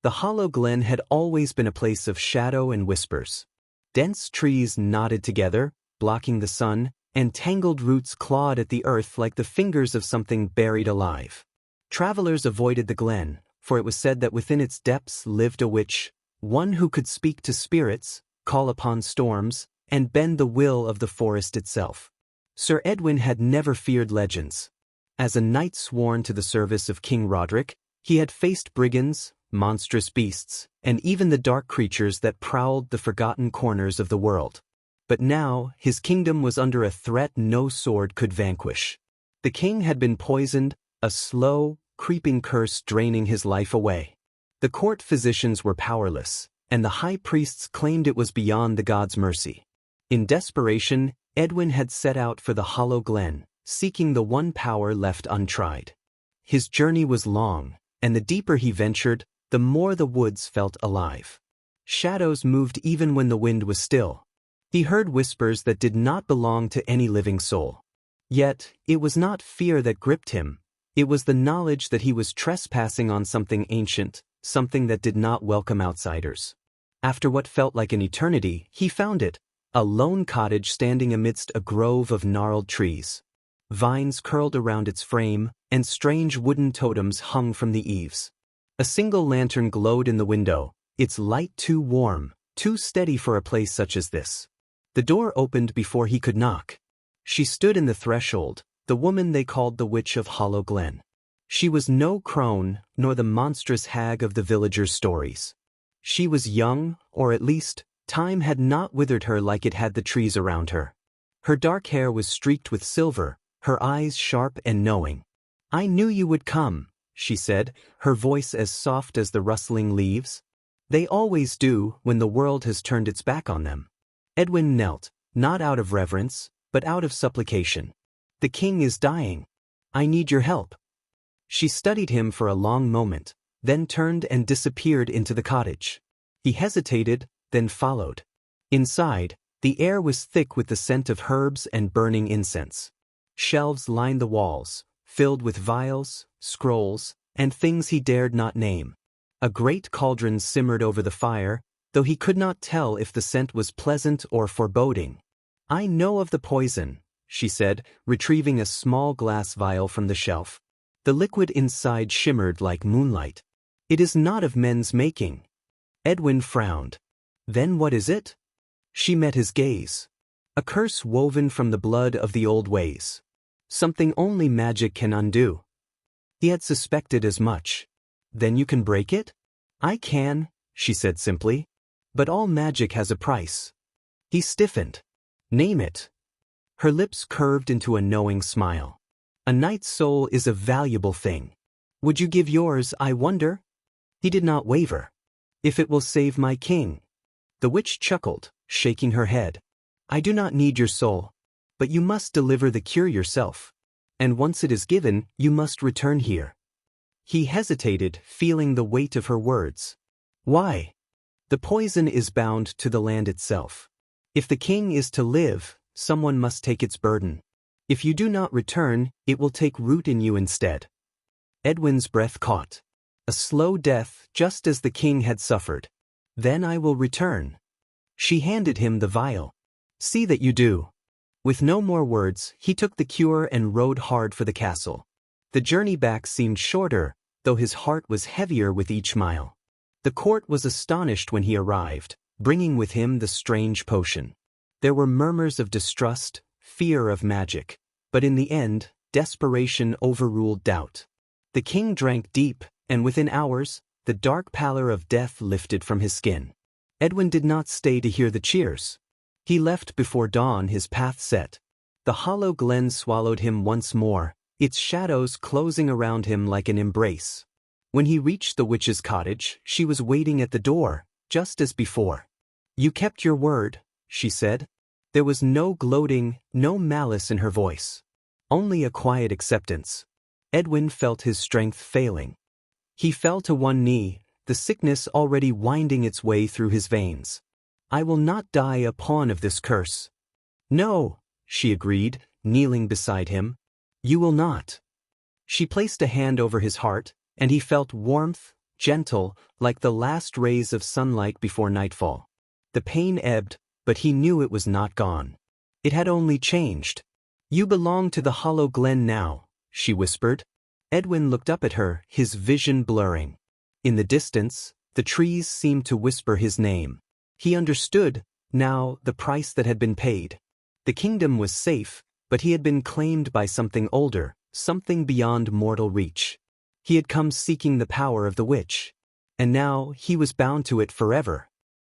The hollow glen had always been a place of shadow and whispers. Dense trees knotted together, blocking the sun, and tangled roots clawed at the earth like the fingers of something buried alive. Travelers avoided the glen, for it was said that within its depths lived a witch, one who could speak to spirits, call upon storms, and bend the will of the forest itself. Sir Edwin had never feared legends. As a knight sworn to the service of King Roderick, he had faced brigands, monstrous beasts, and even the dark creatures that prowled the forgotten corners of the world. But now, his kingdom was under a threat no sword could vanquish. The king had been poisoned, a slow, creeping curse draining his life away. The court physicians were powerless, and the high priests claimed it was beyond the god's mercy. In desperation, Edwin had set out for the hollow glen, seeking the one power left untried. His journey was long, and the deeper he ventured, the more the woods felt alive. Shadows moved even when the wind was still. He heard whispers that did not belong to any living soul. Yet, it was not fear that gripped him. It was the knowledge that he was trespassing on something ancient, something that did not welcome outsiders. After what felt like an eternity, he found it, a lone cottage standing amidst a grove of gnarled trees. Vines curled around its frame, and strange wooden totems hung from the eaves. A single lantern glowed in the window, its light too warm, too steady for a place such as this. The door opened before he could knock. She stood in the threshold, the woman they called the Witch of Hollow Glen. She was no crone, nor the monstrous hag of the villagers' stories. She was young, or at least, time had not withered her like it had the trees around her. Her dark hair was streaked with silver, her eyes sharp and knowing. "I knew you would come," she said, her voice as soft as the rustling leaves. "They always do when the world has turned its back on them." Edwin knelt, not out of reverence, but out of supplication. "The king is dying. I need your help." She studied him for a long moment, then turned and disappeared into the cottage. He hesitated, then followed. Inside, the air was thick with the scent of herbs and burning incense. Shelves lined the walls, filled with vials, scrolls, and things he dared not name. A great cauldron simmered over the fire, though he could not tell if the scent was pleasant or foreboding. "I know of the poison," she said, retrieving a small glass vial from the shelf. The liquid inside shimmered like moonlight. "It is not of men's making." Edwin frowned. "Then what is it?" She met his gaze. "A curse woven from the blood of the old ways. Something only magic can undo." He had suspected as much. "Then you can break it?" "I can," she said simply. "But all magic has a price." He stiffened. "Name it." Her lips curved into a knowing smile. "A knight's soul is a valuable thing. Would you give yours, I wonder?" He did not waver. "If it will save my king." The witch chuckled, shaking her head. "I do not need your soul. But you must deliver the cure yourself. And once it is given, you must return here." He hesitated, feeling the weight of her words. "Why?" "The poison is bound to the land itself. If the king is to live, someone must take its burden. If you do not return, it will take root in you instead." Edwin's breath caught. A slow death, just as the king had suffered. "Then I will return." She handed him the vial. "See that you do." With no more words, he took the cure and rode hard for the castle. The journey back seemed shorter, though his heart was heavier with each mile. The court was astonished when he arrived, bringing with him the strange potion. There were murmurs of distrust, fear of magic, but in the end, desperation overruled doubt. The king drank deep, and within hours, the dark pallor of death lifted from his skin. Edwin did not stay to hear the cheers. He left before dawn, his path set. The hollow glen swallowed him once more, its shadows closing around him like an embrace. When he reached the witch's cottage, she was waiting at the door, just as before. "You kept your word," she said. There was no gloating, no malice in her voice. Only a quiet acceptance. Edwin felt his strength failing. He fell to one knee, the sickness already winding its way through his veins. "I will not die a pawn of this curse." "No," she agreed, kneeling beside him. "You will not." She placed a hand over his heart, and he felt warmth, gentle, like the last rays of sunlight before nightfall. The pain ebbed, but he knew it was not gone. It had only changed. "You belong to the hollow Glen now," she whispered. Edwin looked up at her, his vision blurring. In the distance, the trees seemed to whisper his name. He understood, now, the price that had been paid. The kingdom was safe, but he had been claimed by something older, something beyond mortal reach. He had come seeking the power of the witch. And now he was bound to it forever.